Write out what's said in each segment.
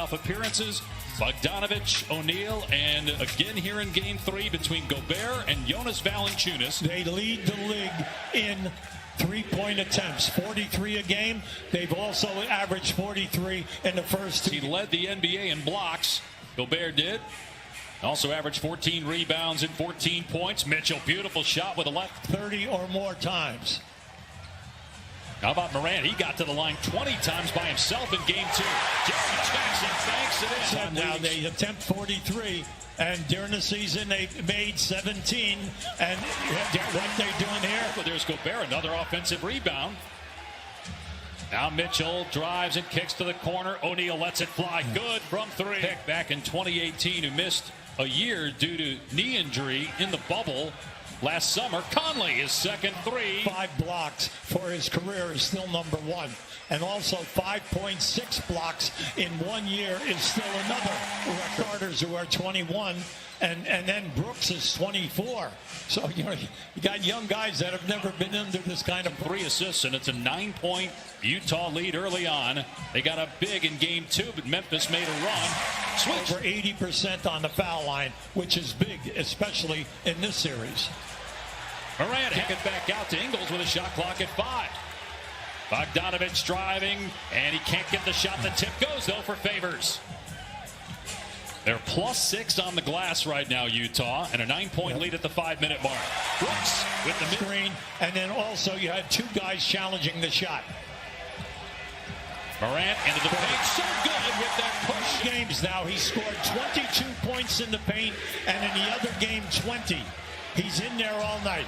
playoff appearances. Bogdanovich, O'Neal, and again here in Game 3 between Gobert and Jonas Valanciunas. They lead the league in three-point attempts, 43 a game. They've also averaged 43 in the first two. He led the NBA in blocks. Gobert did. Also averaged 14 rebounds and 14 points. Mitchell, beautiful shot with a left. 30 or more times. How about Morant? He got to the line 20 times by himself in Game 2. Jerry Jackson banks it in. Now they attempt 43, and during the season they made 17. And what they're doing here? Well, there's Gobert, another offensive rebound. Now Mitchell drives and kicks to the corner. O'Neal lets it fly. Good from 3. Pick back in 2018 who missed a year due to knee injury in the bubble last summer. Conley, his second 3. 5 blocks for his career is still number 1. And also 5.6 blocks in 1 year is still another. Carters, who are 21, and then Brooks is 24. So, you got young guys that have never been under this kind of 3 assists, and it's a 9-point Utah lead early on. They got up big in Game 2, but Memphis made a run. Switch. Over 80% on the foul line, which is big, especially in this series. Morant kick it back out to Ingles with a shot clock at 5. Bogdanovich driving, and he can't get the shot. The tip goes, though, for Favors. They're +6 on the glass right now, Utah, and a 9-point lead at the 5-minute mark. Brooks with the screen, and then also you had 2 guys challenging the shot. Morant into the paint, so good with that push. Games now, he scored 22 points in the paint, and in the other game, 20. He's in there all night.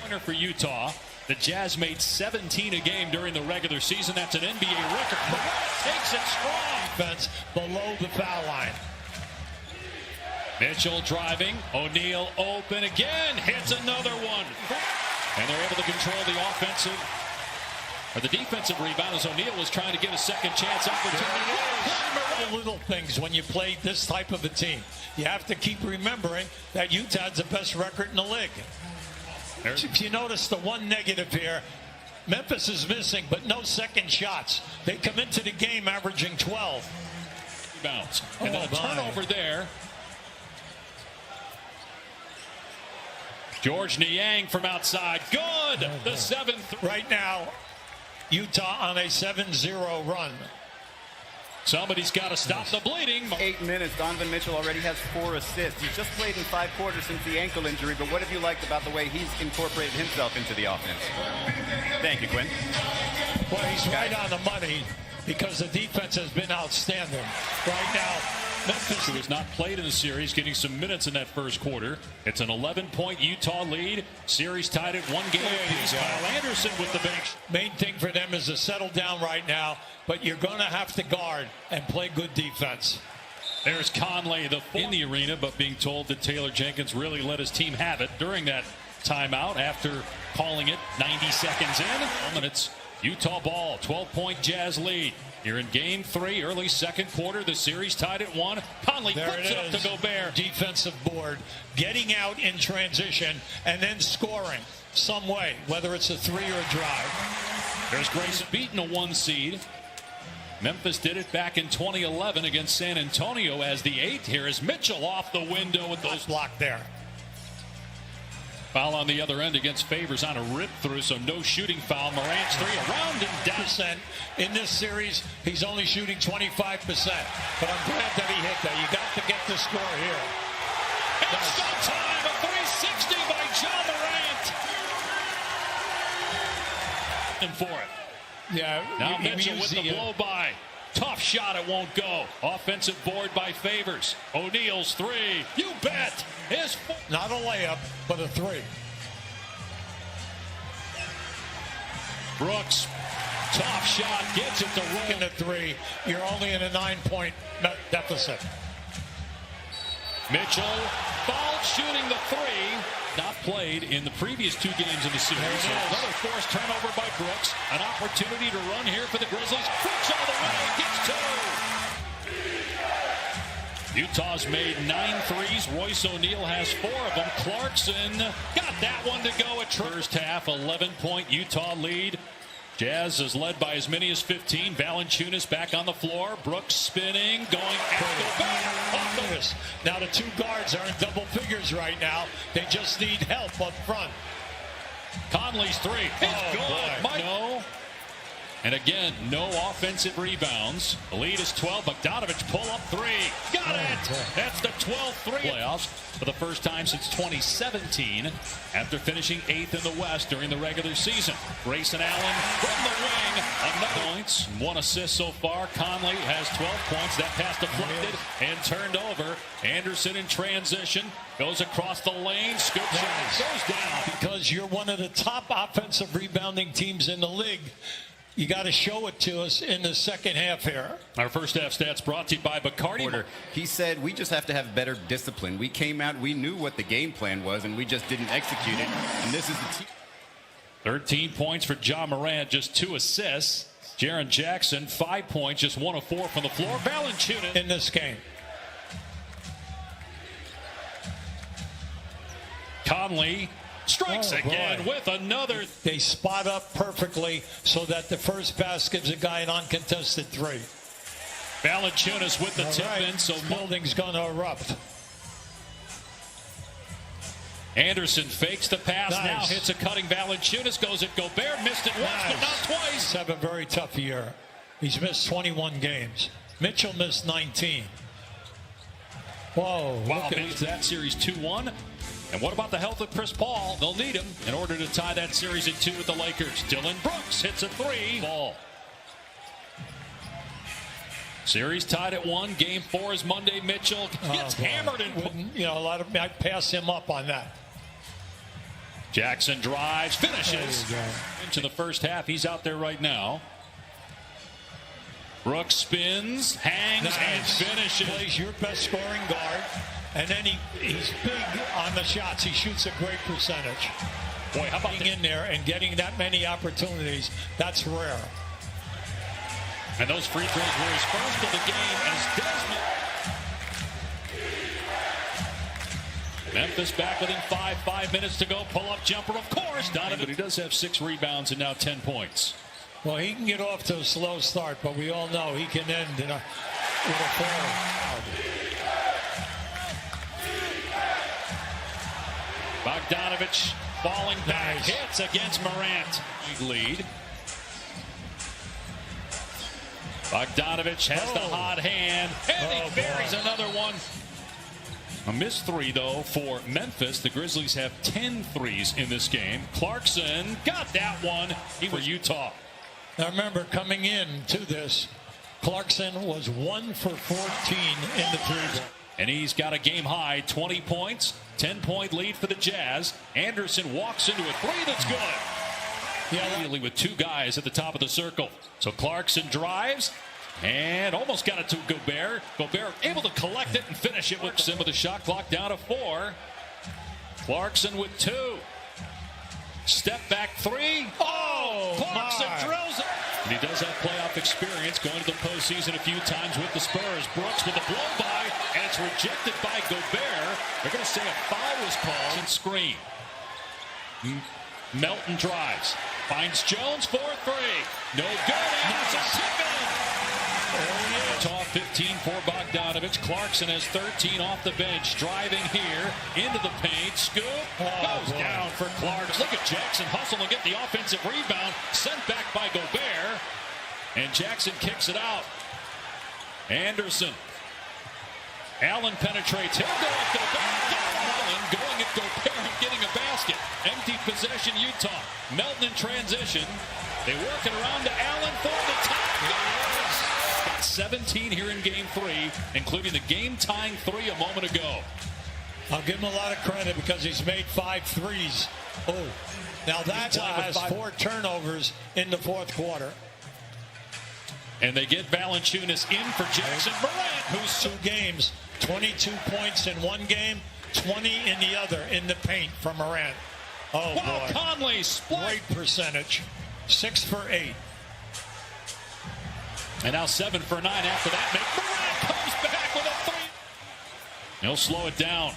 Winner for Utah. The Jazz made 17 a game during the regular season. That's an NBA record. Morant takes it strong. Defense below the foul line. Mitchell driving. O'Neal open again. Hits another one. And they're able to control the offensive, or the defensive rebound as O'Neal was trying to get a second chance opportunity. The little things when you play this type of a team. You have to keep remembering that Utah's the best record in the league. If you notice the one negative here, Memphis is missing, but no second shots. They come into the game averaging 12. Rebounds. And then a turnover there. George Niang from outside. Good. The 7th. Right now, Utah on a 7-0 run. Somebody's got to stop the bleeding. 8 minutes. Donovan Mitchell already has 4 assists. He's just played in 5 quarters since the ankle injury, but what have you liked about the way he's incorporated himself into the offense? Thank you, Quinn. Well, he's right on the money because the defense has been outstanding. Right now, Memphis, who has not played in the series, getting some minutes in that first quarter. It's an 11-point Utah lead. Series tied at 1 game apiece. Kyle Anderson with the bench. Main thing for them is to settle down right now, but you're going to have to guard and play good defense. There's Conley in the arena, but being told that Taylor Jenkins really let his team have it during that timeout after calling it 90 seconds in. And it's Utah ball, 12-point Jazz lead. Here in Game 3, early second quarter, the series tied at 1. Conley flips it up to Gobert. Defensive board, getting out in transition, and then scoring some way, whether it's a 3 or a drive. There's Grayson beating a 1 seed. Memphis did it back in 2011 against San Antonio as the 8th. Here is Mitchell off the window with those blocked there. Foul on the other end against Favors on a rip through, so no shooting foul. Morant's 3 around and down. In this series, he's only shooting 25%. But I'm glad that he hit that. You got to get the score here. It's showtime. A 360 by John Morant. And for it. Yeah. Now Mitchell with the blow by. Tough shot, it won't go. Offensive board by Favors. O'Neal's 3. You bet. His 4. Not a layup, but a 3. Brooks, tough shot, gets it to roll. In a 3, you're only in a 9-point deficit. Mitchell, fouled shooting the 3. Not played in the previous 2 games of the series. So another forced turnover by Brooks. An opportunity to run here for the Grizzlies. Brooks all the way, gets 2. Utah's made 9 threes. Royce O'Neal has 4 of them. Clarkson got that one to go at first half. 11-point Utah lead. Jazz is led by as many as 15. Valanciunas back on the floor. Brooks spinning, going after this. Now the two guards are in double figures right now. They just need help up front. Conley's three. It's good. Mike. No. And again, no offensive rebounds. The lead is 12. Bogdanovich pull up three. Got it. That's the 12th playoffs for the first time since 2017 after finishing 8th in the West during the regular season. Grayson Allen from the wing. Another points. 1 assist so far. Conley has 12 points. That pass deflected and turned over. Anderson in transition. Goes across the lane. Scoop shot. Goes down. Because you're one of the top offensive rebounding teams in the league. You got to show it to us in the second half here. Our first half stats brought to you by Bacardi. He said we just have to have better discipline. We came out, we knew what the game plan was, and we just didn't execute it. And this is the team. 13 points for Ja Morant, just 2 assists. Jaren Jackson, 5 points, just 1 of 4 from the floor. Valanciunas in this game. Conley strikes again with another. They spot up perfectly so that the first pass gives a guy an uncontested three. Valanciunas with the tip in, so building's going to erupt. Anderson fakes the pass, now hits a cutting Valanciunas, goes at Gobert, missed it once but not twice. He's having a very tough year. He's missed 21 games. Mitchell missed 19. Whoa. Wow, makes that series 2-1. And what about the health of Chris Paul? They'll need him in order to tie that series at 2 with the Lakers. Dylan Brooks hits a 3. Ball. Series tied at 1. Game 4 is Monday. Mitchell gets hammered. You know, a lot of I pass him up on that. Jackson drives, finishes. Into the first half. He's out there right now. Brooks spins, hangs, and finishes. Plays your best scoring guard. And then he's big on the shots. He shoots a great percentage. Boy, how about being in there and getting that many opportunities? That's rare. And those free throws were his first of the game as Desmond. Memphis back within 5 minutes to go. Pull-up jumper, of course. Donovan, but he does have 6 rebounds and now 10 points. Well, he can get off to a slow start, but we all know he can end with a 4. Bogdanovich falling back, hits against Morant. Lead. Bogdanovich has the hot hand, and he buries another one. A missed 3, though, for Memphis. The Grizzlies have 10 threes in this game. Clarkson got that one. He for Utah. Now, remember, coming in to this, Clarkson was 1 for 14 in the 3-ball. And he's got a game-high 20 points, 10-point lead for the Jazz. Anderson walks into a 3 that's good. Yeah, really with 2 guys at the top of the circle. So Clarkson drives and almost got it to Gobert. Gobert able to collect it and finish it with a shot clock down to 4. Clarkson with 2. Step back 3. Oh, Clarkson drills it. And he does have playoff experience going to the postseason a few times with the Spurs. Brooks with a blow-by, and it's rejected by Gobert. They're going to say a foul was called and screen. Melton drives. Finds Jones for 3. No good. Anderson tip in. Top 15 for Bogdanovich. Clarkson has 13 off the bench. Driving here into the paint. Scoop. Goes down for Clarkson. Look at Jackson hustle and get the offensive rebound. Sent back by Gobert. And Jackson kicks it out. Anderson. Allen penetrates. He'll go up to the basket. Allen going at Gobert and getting a basket. Empty possession, Utah. Melton in transition. They work it around to Allen for the tie. 17 here in game 3, including the game-tying 3 a moment ago. I'll give him a lot of credit because he's made 5 threes. Oh, now that has 4 turnovers in the 4th quarter. And they get Valanciunas in for Jackson Morant, who's 2 games, 22 points in 1 game, 20 in the other in the paint from Morant. Oh, wow, boy. Conley split. Great percentage. 6 for 8. And now 7 for 9 after that. Morant comes back with a 3. He'll slow it down.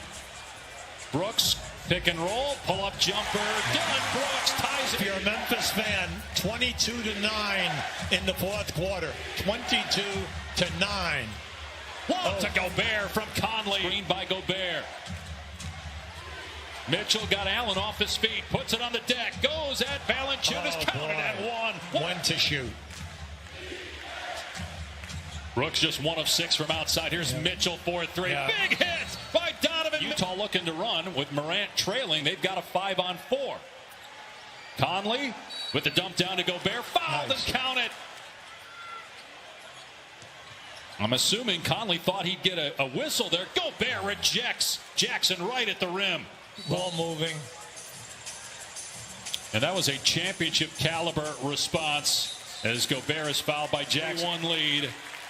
Brooks, pick and roll, pull-up jumper. Dylan Brooks ties If you're a Memphis fan, 22-9 in the fourth quarter. 22-9. Whoa, to Gobert from Conley. Green by Gobert. Mitchell got Allen off his feet, puts it on the deck, goes at Valanciunas, counted at one. When to shoot. Brooks just 1 of 6 from outside. Here's Mitchell for 3. Big hit by Donovan. Utah looking to run with Morant trailing. They've got a 5-on-4. Conley with the dump down to Gobert. Fouled and counted. I'm assuming Conley thought he'd get a whistle there. Gobert rejects Jackson right at the rim. Ball moving. And that was a championship caliber response as Gobert is fouled by Jackson. 1 lead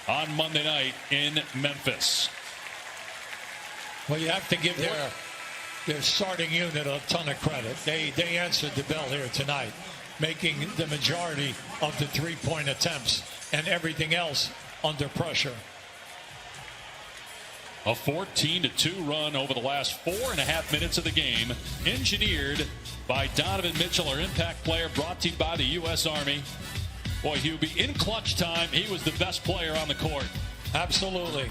on Monday night in Memphis. Well, you have to give their starting unit a ton of credit. They answered the bell here tonight, making the majority of the three-point attempts and everything else under pressure. A 14-2 run over the last 4.5 minutes of the game, engineered by Donovan Mitchell, our impact player, brought to you by the U.S. Army. Boy, Hubie, in clutch time, he was the best player on the court. Absolutely.